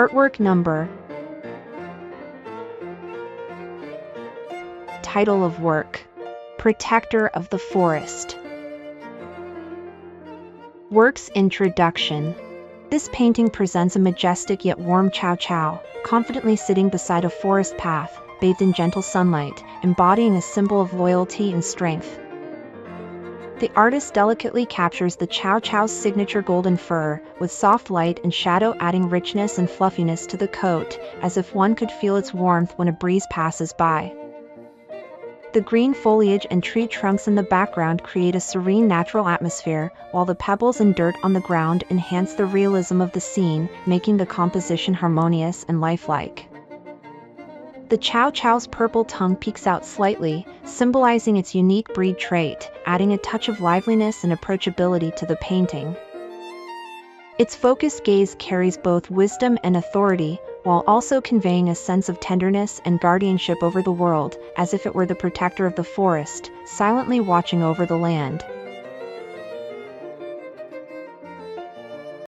Artwork number. Title of work: Protector of the Forest. Work's introduction. This painting presents a majestic yet warm Chow Chow, confidently sitting beside a forest path, bathed in gentle sunlight, embodying a symbol of loyalty and strength. The artist delicately captures the Chow Chow's signature golden fur, with soft light and shadow adding richness and fluffiness to the coat, as if one could feel its warmth when a breeze passes by. The green foliage and tree trunks in the background create a serene natural atmosphere, while the pebbles and dirt on the ground enhance the realism of the scene, making the composition harmonious and lifelike. The Chow Chow's purple tongue peeks out slightly, symbolizing its unique breed trait, adding a touch of liveliness and approachability to the painting. Its focused gaze carries both wisdom and authority, while also conveying a sense of tenderness and guardianship over the world, as if it were the protector of the forest, silently watching over the land.